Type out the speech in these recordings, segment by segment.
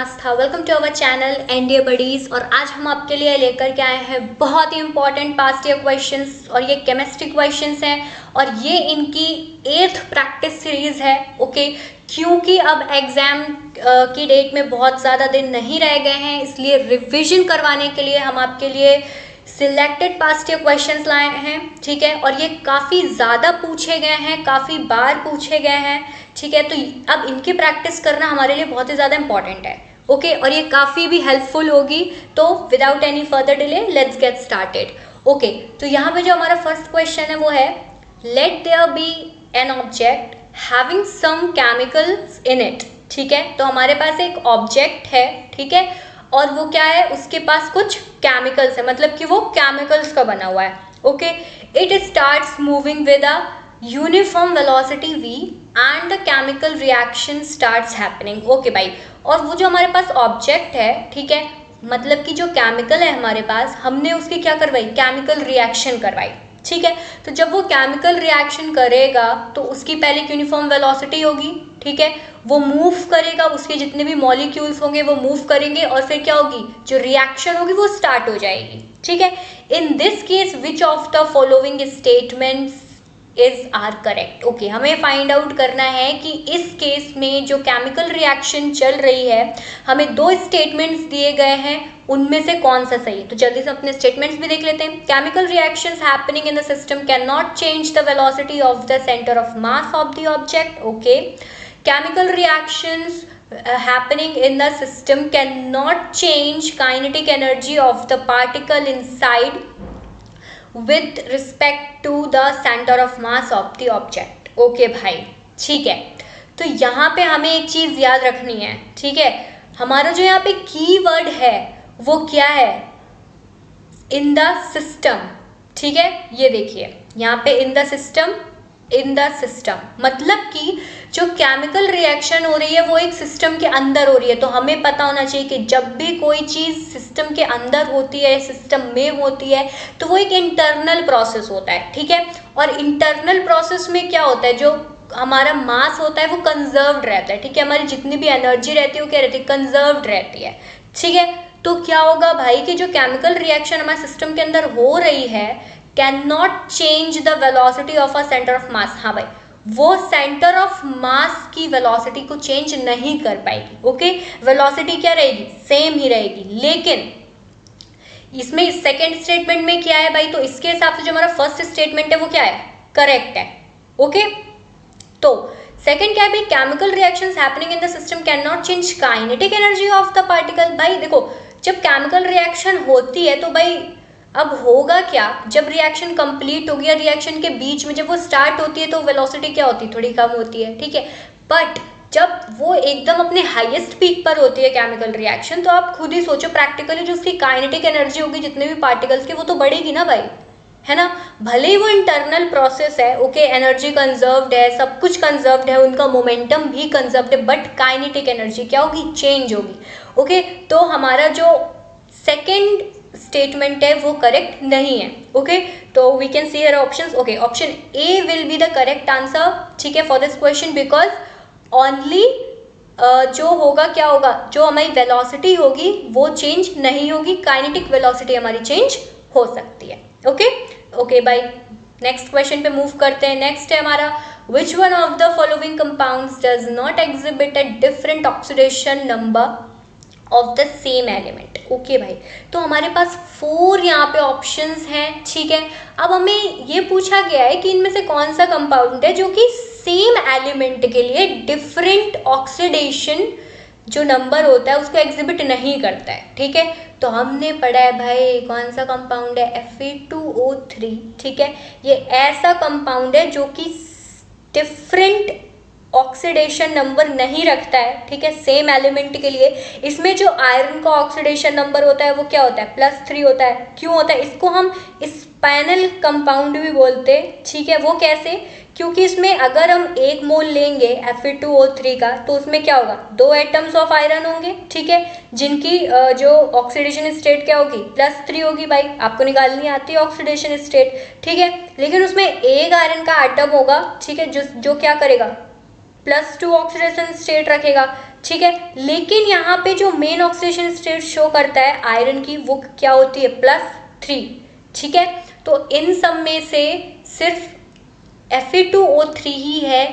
Aastha. Welcome to our channel NDA buddies. और आज हम आपके लिए लेकर के आए हैं बहुत ही इंपॉर्टेंट पास्ट ईयर क्वेश्चंस, और ये केमिस्ट्री क्वेश्चंस हैं और ये इनकी 8th प्रैक्टिस सीरीज है। ओके, क्योंकि अब एग्जाम की डेट में बहुत ज़्यादा दिन नहीं रह गए हैं, इसलिए रिविजन करवाने के लिए हम आपके लिए सिलेक्टेड पास्ट ईयर क्वेश्चंस लाए हैं। ठीक है, और ये काफ़ी ज़्यादा पूछे गए हैं, काफ़ी बार पूछे गए हैं। ठीक है, तो अब इनकी प्रैक्टिस करना हमारे लिए बहुत ही ज़्यादा इंपॉर्टेंट है। ओके, और ये काफ़ी भी हेल्पफुल होगी। तो without any further delay let's get started. Okay, तो यहाँ पे जो हमारा फर्स्ट क्वेश्चन है वो है, let there be an object having some chemicals in it. ठीक है, तो हमारे पास एक ऑब्जेक्ट है, ठीक है, और वो क्या है, उसके पास कुछ केमिकल्स है, मतलब कि वो केमिकल्स का बना हुआ है। Okay, it starts moving with a uniform velocity v and the chemical reaction starts happening. Okay भाई, और वो जो हमारे पास ऑब्जेक्ट है, ठीक है, मतलब कि जो केमिकल है हमारे पास, हमने उसकी क्या करवाई, केमिकल रिएक्शन करवाई। ठीक है, तो जब वो केमिकल रिएक्शन करेगा तो उसकी पहले यूनिफॉर्म वेलोसिटी होगी। ठीक है, वो मूव करेगा, उसके जितने भी मॉलिक्यूल्स होंगे वो मूव करेंगे, और फिर क्या होगी, जो रिएक्शन होगी वो स्टार्ट हो जाएगी। ठीक है, in this case which of the following statements is are correct. Okay, हमें फाइंड आउट करना है कि इस केस में जो केमिकल रिएक्शन चल रही है, हमें दो स्टेटमेंट्स दिए गए हैं, उनमें से कौन सा सही है। तो जल्दी से अपने स्टेटमेंट्स भी देख लेते हैं। Chemical reactions happening in the system can not change the velocity of the centre of mass of the object. Okay, chemical reactions happening in the system cannot change kinetic energy of the particle inside with respect to the center of mass of the object। Okay भाई, ठीक है, तो यहाँ पे हमें एक चीज याद रखनी है। ठीक है, हमारा जो यहाँ पे कीवर्ड है वो क्या है, इन द सिस्टम। ठीक है, ये देखिए यहाँ पे in the system, in the system मतलब कि जो केमिकल रिएक्शन हो रही है वो एक सिस्टम के अंदर हो रही है। तो हमें पता होना चाहिए कि जब भी कोई चीज़ सिस्टम के अंदर होती है, सिस्टम में होती है, तो वो एक इंटरनल प्रोसेस होता है। ठीक है, और इंटरनल प्रोसेस में क्या होता है, जो हमारा मास होता है वो कंजर्व्ड रहता है। ठीक है, हमारी जितनी भी एनर्जी रहती है वो क्या रहती है, कंजर्व्ड रहती है। ठीक है, तो क्या होगा भाई कि जो केमिकल रिएक्शन हमारे सिस्टम के अंदर हो रही है, can not change the velocity of a centre of mass. हाँ भाई, वो सेंटर ऑफ मास की वेलोसिटी को चेंज नहीं कर पाएगी। ओके, वेलोसिटी क्या रहेगी, सेम ही रहेगी। लेकिन इसमें सेकेंड स्टेटमेंट में क्या है भाई, तो इसके हिसाब से जो हमारा फर्स्ट स्टेटमेंट है वो क्या है, करेक्ट है। ओके, तो सेकेंड क्या है भाई, chemical reactions happening in the system can not change kinetic energy of the particle. भाई देखो, जब केमिकल रिएक्शन होती है तो भाई अब होगा क्या, जब रिएक्शन कंप्लीट हो गया, रिएक्शन के बीच में जब वो स्टार्ट होती है तो वेलोसिटी क्या होती है, थोड़ी कम होती है। ठीक है, बट जब वो एकदम अपने हाईएस्ट पीक पर होती है केमिकल रिएक्शन, तो आप खुद ही सोचो प्रैक्टिकली जो उसकी काइनेटिक एनर्जी होगी जितने भी पार्टिकल्स की, वो तो बढ़ेगी ना भाई, है ना। भले ही वो इंटरनल प्रोसेस है, ओके, एनर्जी कंजर्व्ड है, सब कुछ कंजर्व्ड है, उनका मोमेंटम भी कंजर्व्ड है, बट काइनेटिक एनर्जी क्या होगी, चेंज होगी। ओके, तो हमारा जो सेकेंड स्टेटमेंट है वो करेक्ट नहीं है। ओके, तो we can see here options. Okay, option A will be the correct answer. ठीक है, for this question, because only जो होगा क्या होगा, जो हमारी वेलोसिटी होगी वो चेंज नहीं होगी, काइनेटिक वेलोसिटी हमारी चेंज हो सकती है। ओके ओके भाई, नेक्स्ट क्वेश्चन पे मूव करते हैं। नेक्स्ट है हमारा, विच one of the following compounds does not exhibit a different oxidation number of the same element. Okay भाई, तो हमारे पास 4 यहाँ पे ऑप्शंस हैं। ठीक है, अब हमें ये पूछा गया है कि इनमें से कौन सा कंपाउंड है जो कि सेम एलिमेंट के लिए डिफरेंट ऑक्सीडेशन जो नंबर होता है उसको एग्जिबिट नहीं करता है। ठीक है, तो हमने पढ़ा है भाई कौन सा कंपाउंड है, Fe2O3। ठीक है, ये ऐसा कंपाउंड है जो कि डिफरेंट ऑक्सीडेशन नंबर नहीं रखता है। ठीक है, सेम एलिमेंट के लिए इसमें जो आयरन का ऑक्सीडेशन नंबर होता है वो क्या होता है, +3 होता है। क्यों होता है, इसको हम स्पैनल कंपाउंड भी बोलते हैं। ठीक है, वो कैसे, क्योंकि इसमें अगर हम 1 मोल लेंगे Fe2O3 का, तो उसमें क्या होगा, 2 एटम्स ऑफ आयरन होंगे। ठीक है, जिनकी जो ऑक्सीडेशन स्टेट क्या होगी, +3 होगी। भाई आपको निकालनी आती है ऑक्सीडेशन स्टेट। ठीक है, लेकिन उसमें एक आयरन का एटम होगा, ठीक है, जो क्या करेगा, +2 ऑक्सीडेशन स्टेट रखेगा, ठीक है। लेकिन यहाँ पे जो मेन ऑक्सीडेशन स्टेट शो करता है आयरन की वो क्या होती है, +3, ठीक है। तो इन सब में से सिर्फ Fe2O3 ही है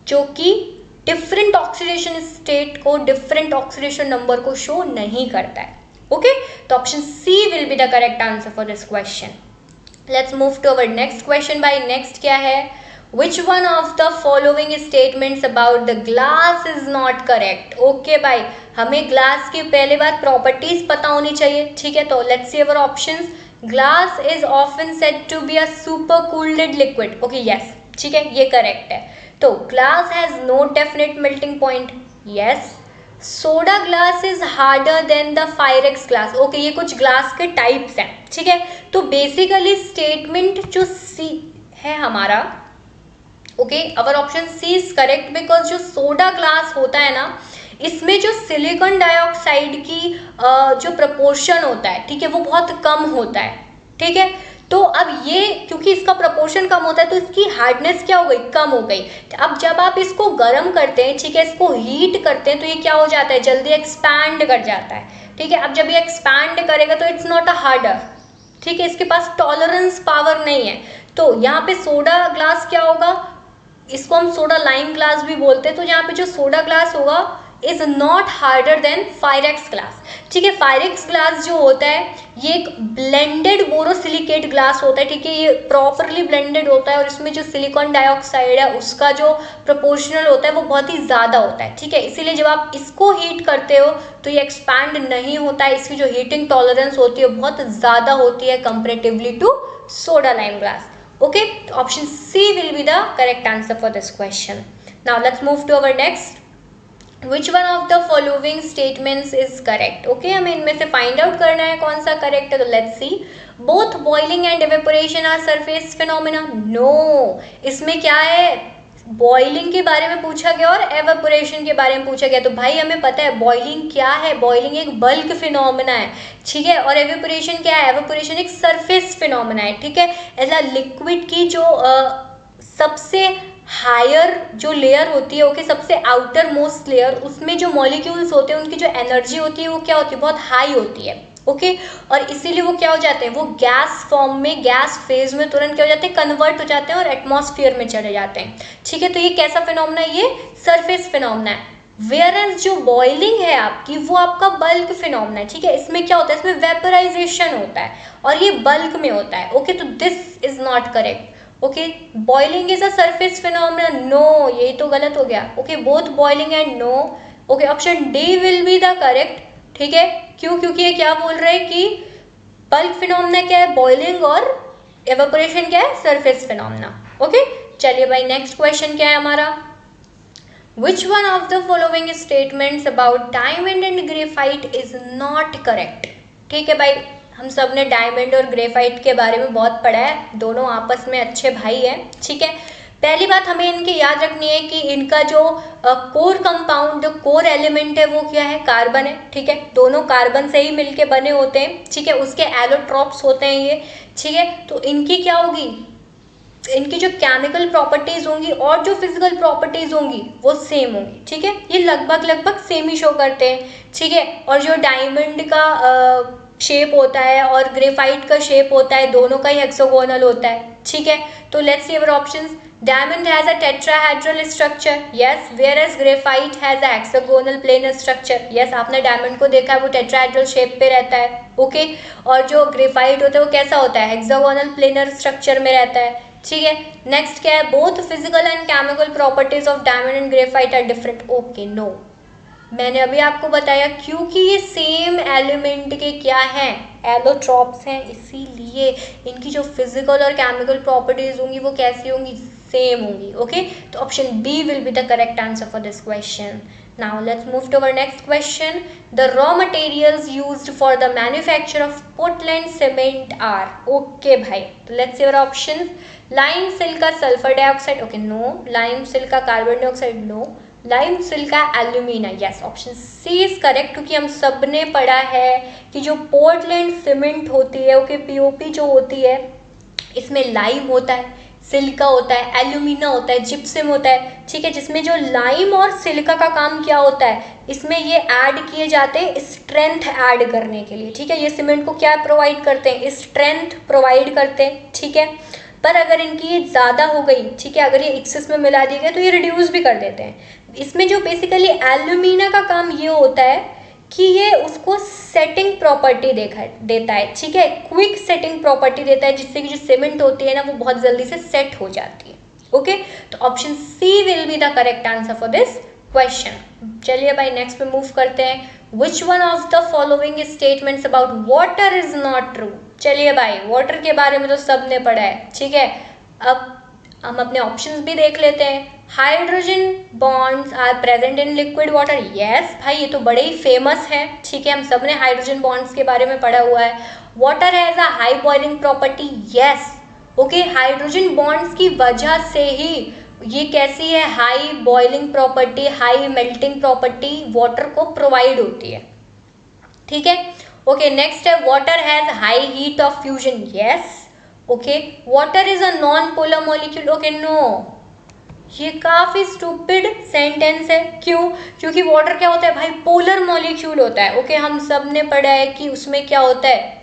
जो कि डिफरेंट ऑक्सीडेशन स्टेट को, डिफरेंट ऑक्सीडेशन नंबर को शो नहीं करता है। ओके, तो option C will be the correct answer for this question. Let's move to our next question. By next क्या है, which one of the following statements about the glass is not correct. Okay भाई, हमें glass की पहले बात properties पता होनी चाहिए, ठीक है। तो let's see our options. Glass is often said to be a super cooled liquid. Okay yes, ठीक है, ये करेक्ट है। तो glass has no definite melting point, yes. Soda glass is harder than the Pyrex glass. Okay, ये कुछ glass के types हैं, ठीक है। तो बेसिकली स्टेटमेंट जो सी है हमारा, okay, our option C is correct because जो सोडा ग्लास होता है ना, इसमें जो सिलिकॉन डाइऑक्साइड की जो प्रपोर्शन होता है, ठीक है, वो बहुत कम होता है, ठीक है। तो अब ये क्योंकि इसका प्रपोर्शन कम होता है तो इसकी हार्डनेस क्या हो गई, कम हो गई। अब जब आप इसको गर्म करते हैं, ठीक है, इसको हीट करते हैं, तो ये क्या हो जाता है, जल्दी एक्सपैंड कर जाता है, ठीक है। अब जब ये एक्सपैंड करेगा तो इट्स नॉट अ हार्डर, ठीक है, इसके पास टॉलरेंस पावर नहीं है। तो यहाँ पे सोडा ग्लास क्या होगा, इसको हम सोडा लाइम ग्लास भी बोलते हैं। तो यहाँ पे जो सोडा ग्लास होगा is not harder than फायरेक्स glass, ठीक है। फायरेक्स ग्लास जो होता है ये एक ब्लेंडेड बोरोसिलिकेट ग्लास होता है, ठीक है, ये प्रॉपरली ब्लेंडेड होता है और इसमें जो सिलिकॉन डाइऑक्साइड है उसका जो प्रोपोर्शनल होता है वो बहुत ही ज़्यादा होता है, ठीक है। इसीलिए जब आप इसको हीट करते हो तो ये एक्सपैंड नहीं होता है, इसकी जो हीटिंग टॉलरेंस होती है बहुत ज़्यादा होती है comparatively to soda lime glass. Okay, option C will be the correct answer for this question. Now let's move to our next. Which one of the following statements is correct? Okay, हमें इनमें से find out करना है कौन सा correct है। तो let's see. Both boiling and evaporation are surface phenomena. No, इसमें क्या है, बॉइलिंग के बारे में पूछा गया और एवेपोरेशन के बारे में पूछा गया। तो भाई हमें पता है बॉइलिंग क्या है, बॉइलिंग एक बल्क फिनोमेना है, ठीक है। और एवेपोरेशन क्या है, एवेपोरेशन एक सरफेस फिनोमेना है, ठीक है। ऐसा लिक्विड की जो सबसे हायर जो लेयर होती है, ओके, सबसे आउटर मोस्ट लेयर, उसमें जो मॉलिक्यूल्स होते हैं उनकी जो एनर्जी होती है वो क्या होती है, बहुत हाई होती है, ओके। और इसीलिए वो क्या हो जाते हैं, वो गैस फॉर्म में, गैस फेज में तुरंत क्या हो जाते हैं, कन्वर्ट हो जाते हैं और एटमॉस्फेयर में चले जाते हैं, ठीक है। तो ये कैसा फिनोमेना है, ये सरफेस फिनोमेना है। वेयरएज जो बॉइलिंग है आपकी वो आपका बल्क फिनोमेना है, ठीक है। इसमें क्या होता है, इसमें वेपराइजेशन होता है और ये बल्क में होता है, ओके। तो this is not correct, okay. Boiling is a surface phenomena, no, ये तो गलत हो गया, okay. Both boiling and no, okay. Option D will be the correct, ठीक है। क्यों, क्योंकि ये क्या बोल रहे हैं कि बल्क फिनोमेना क्या है, बॉइलिंग, और एवेपोरेशन क्या है, सरफेस फिनोमेना, ओके। चलिए भाई नेक्स्ट क्वेश्चन क्या है हमारा, विच one of the following statements about diamond and graphite is not correct. ठीक है भाई, हम सब ने डायमंड और ग्रेफाइट के बारे में बहुत पढ़ा है, दोनों आपस में अच्छे भाई हैं, ठीक है। पहली बात हमें इनकी याद रखनी है कि इनका जो कोर कंपाउंड, जो कोर एलिमेंट है वो क्या है, कार्बन है, ठीक है। दोनों कार्बन से ही मिलके बने होते हैं, ठीक है। उसके एलोट्रॉप्स होते हैं ये, ठीक है। तो इनकी क्या होगी, इनकी जो केमिकल प्रॉपर्टीज होंगी और जो फिजिकल प्रॉपर्टीज होंगी वो सेम होंगी, ठीक है। ये लगभग सेम ही शो करते हैं, ठीक है। और जो डायमंड का शेप होता है और ग्रेफाइट का शेप होता है, दोनों का ही हेक्सागोनल होता है, ठीक है। तो let's see our options. Diamond has a tetrahedral structure, yes, whereas graphite has a hexagonal planar structure, yes, आपने डायमंड को देखा है वो टेट्राहेड्रल शेप पे रहता है, ओके। और जो ग्रेफाइट होता है वो कैसा होता है, हेक्सागोनल प्लेनर स्ट्रक्चर में रहता है, ठीक है। नेक्स्ट क्या है, both physical and chemical properties of diamond and graphite are different, okay. No, मैंने अभी आपको बताया क्योंकि ये सेम एलिमेंट के क्या हैं, एलोट्रॉप्स हैं, इसीलिए इनकी जो फिजिकल और केमिकल प्रॉपर्टीज होंगी वो कैसी होंगी, सेम होंगी, ओके। तो option B will be the correct answer for this question. Now let's move to our next question. The raw materials used for the manufacture of Portland cement are, okay भाई। तो let's see our options. Lime, silica, sulphur dioxide, okay, no. Lime, silica, carbon dioxide, no. Lime, silica, alumina, yes, option C is correct, क्योंकि हम सब ने पढ़ा है कि जो पोर्टलैंड सीमेंट होती है, ओके, पीओपी जो होती है, इसमें लाइम होता है, सिलिका होता है, एल्यूमिना होता है, जिप्सम होता है, ठीक है, जिसमें जो लाइम और सिलिका का काम क्या होता है, इसमें ये ऐड किए जाते हैं स्ट्रेंथ ऐड करने के लिए, ठीक है। ये सीमेंट को क्या प्रोवाइड करते हैं, स्ट्रेंथ प्रोवाइड करते हैं, ठीक है। पर अगर इनकी ये ज़्यादा हो गई, ठीक है, अगर ये एक्सेस में मिला दिए गए तो ये रिड्यूस भी कर देते हैं। इसमें जो बेसिकली एल्यूमिना का काम ये होता है कि ये उसको सेटिंग प्रॉपर्टी देता है, ठीक है, क्विक सेटिंग प्रॉपर्टी देता है, जिससे कि जो सीमेंट होती है ना वो बहुत जल्दी से सेट हो जाती है। ओके, तो option C will be the correct answer for this question. चलिए भाई नेक्स्ट पे मूव करते हैं। Which one of the following statements about water is not true. चलिए भाई वाटर के बारे में तो सबने पढ़ा है, ठीक है। अब हम अपने ऑप्शंस भी देख लेते हैं। Hydrogen bonds are present in liquid water, yes भाई ये तो बड़े ही फेमस है, ठीक है, हम सब ने हाइड्रोजन बॉन्ड्स के बारे में पढ़ा हुआ है। Water has a high boiling property, yes okay, hydrogen bonds की वजह से ही ये कैसी है, high boiling property, high melting property water को प्रोवाइड होती है, ठीक है। ओके नेक्स्ट है water has high heat of fusion, yes okay. Water is a non polar molecule, okay no, ये काफी स्टूपिड सेंटेंस है। क्यों? क्योंकि वाटर क्या होता है भाई, पोलर मॉलिक्यूल होता है, ओके हम सब ने पढ़ा है कि उसमें क्या होता है,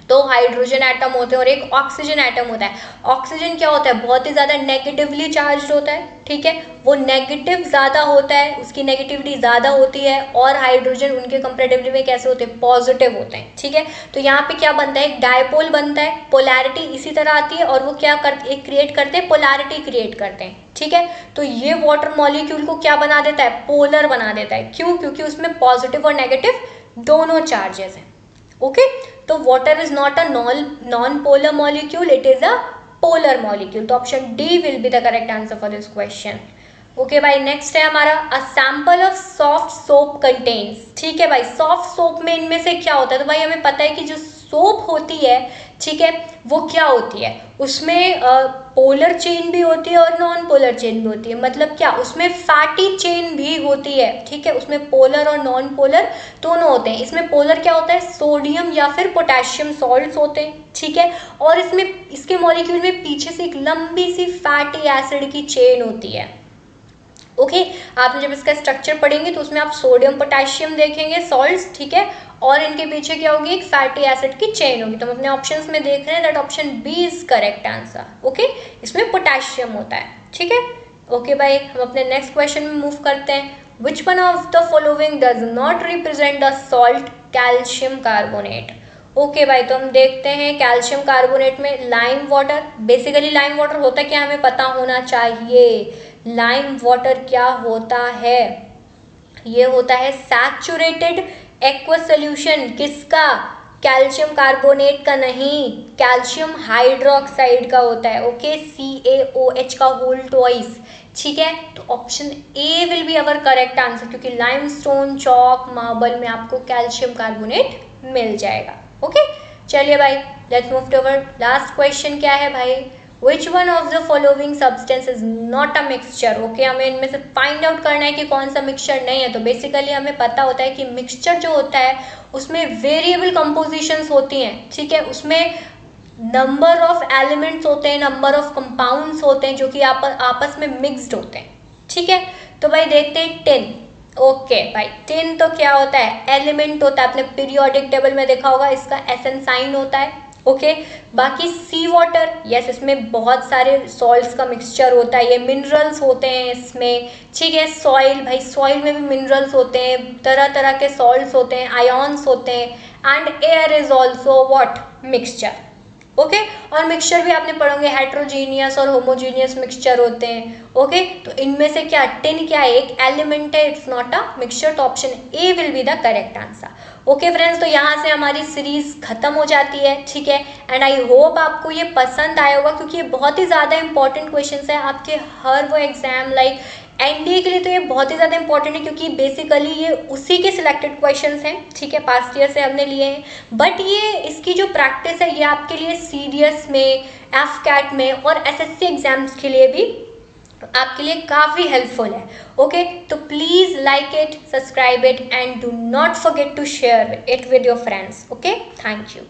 दो हाइड्रोजन एटम होते हैं और एक ऑक्सीजन एटम होता है। ऑक्सीजन क्या होता है, बहुत ही ज़्यादा नेगेटिवली चार्ज होता है, ठीक है, वो नेगेटिव ज़्यादा होता है, उसकी नेगेटिविटी ज़्यादा होती है, और हाइड्रोजन उनके कंपेरेटिवली में कैसे होते हैं, पॉजिटिव होते हैं, ठीक है। तो यहाँ पे क्या बनता है, एक डायपोल बनता है, पोलैरिटी इसी तरह आती है और वो क्या करते, एक क्रिएट करते हैं, पोलैरिटी क्रिएट करते हैं, ठीक है। तो ये वाटर मॉलिक्यूल को क्या बना देता है, पोलर बना देता है। क्यों? क्योंकि उसमें पॉजिटिव और नेगेटिव दोनों चार्जेस हैं, ओके। तो water is not a non polar molecule, it is a polar molecule. तो option D will be the correct answer for this question. Okay भाई नेक्स्ट है हमारा a sample of soft soap contains, ठीक है भाई, soft soap में इनमें से क्या होता है, तो भाई हमें पता है कि जो सोप होती है, ठीक है, वो क्या होती है, उसमें पोलर चेन भी होती है और नॉन पोलर चेन भी होती है। मतलब क्या, उसमें फैटी चेन भी होती है, ठीक है, उसमें पोलर और नॉन पोलर दोनों होते हैं। इसमें पोलर क्या होता है, सोडियम या फिर पोटेशियम सॉल्ट्स होते हैं, ठीक है, और इसमें इसके मॉलिक्यूल में पीछे से एक लंबी सी फैटी एसिड की चेन होती है, ओके। आपने जब इसका स्ट्रक्चर पढ़ेंगे तो उसमें आप सोडियम पोटेशियम देखेंगे सॉल्ट्स, ठीक है, और इनके पीछे क्या होगी, एक फैटी एसिड की चेन होगी। तो हम अपने ऑप्शंस में देख रहे हैं that option B is correct answer, okay, इसमें पोटेशियम होता है, ठीक है। ओके भाई हम अपने नेक्स्ट क्वेश्चन में मूव करते हैं। Which one of the following does not represent the salt calcium carbonate. Okay भाई तो हम देखते हैं कैल्शियम कार्बोनेट में lime water, basically lime water होता है क्या, हमें पता होना चाहिए। लाइम वाटर क्या होता है, ये होता है सैचुरेटेड एक्वस सोल्यूशन, किसका, कैल्शियम कार्बोनेट का नहीं, कैल्शियम हाइड्रोक्साइड का होता है, ओके, CaOH का होल ट्वाइस, ठीक है। तो option A will be our correct answer, क्योंकि लाइमस्टोन, चॉक, मार्बल में आपको कैल्शियम कार्बोनेट मिल जाएगा, ओके। चलिए भाई let's move to our last question. क्या है भाई, which one of the following substance is not a mixture, okay, हमें इनमें से फाइंड आउट करना है कि कौन सा मिक्सचर नहीं है। तो बेसिकली हमें पता होता है कि मिक्सचर जो होता है उसमें वेरिएबल कंपोजिशंस होती हैं, ठीक है, उसमें नंबर ऑफ एलिमेंट्स होते हैं, नंबर ऑफ कंपाउंड्स होते हैं जो कि आपस में मिक्सड होते हैं, ठीक है। तो भाई देखते हैं टिन, ओके भाई टिन तो क्या होता है, एलिमेंट होता है, आपने पीरियोडिक टेबल में देखा होगा, इसका एसएन साइन होता है, ओके। बाकी सी वाटर, यस इसमें बहुत सारे सॉल्ट्स का मिक्सचर होता है, ये मिनरल्स होते हैं इसमें, ठीक है। सॉइल, भाई सॉइल में भी मिनरल्स होते हैं, तरह तरह के सॉल्ट्स होते हैं, आयॉन्स होते हैं, and air is also what, mixture, okay. और मिक्सचर भी आपने पढ़ोगे हेट्रोजीनियस और होमोजीनियस मिक्सचर होते हैं, ओके। तो इनमें से क्या, टिन क्या है, एक एलिमेंट है, इट्स नॉट अ मिक्सचर। तो option A will be the correct answer, okay friends. तो यहाँ से हमारी सीरीज खत्म हो जाती है, ठीक है, एंड आई होप आपको ये पसंद आया होगा, क्योंकि ये बहुत ही ज़्यादा इंपॉर्टेंट क्वेश्चन है आपके हर वो एग्जाम, लाइक एनडीए के लिए तो ये बहुत ही ज़्यादा इंपॉर्टेंट है, क्योंकि बेसिकली ये उसी के सिलेक्टेड क्वेश्चंस हैं, ठीक है, पास्ट ईयर से हमने लिए हैं। बट ये इसकी जो प्रैक्टिस है ये आपके लिए सीडीएस में, एफकैट में और एसएससी एग्जाम्स के लिए भी आपके लिए काफ़ी हेल्पफुल है, ओके। तो please like it, subscribe it and do not forget to share it with your friends, okay. Thank you.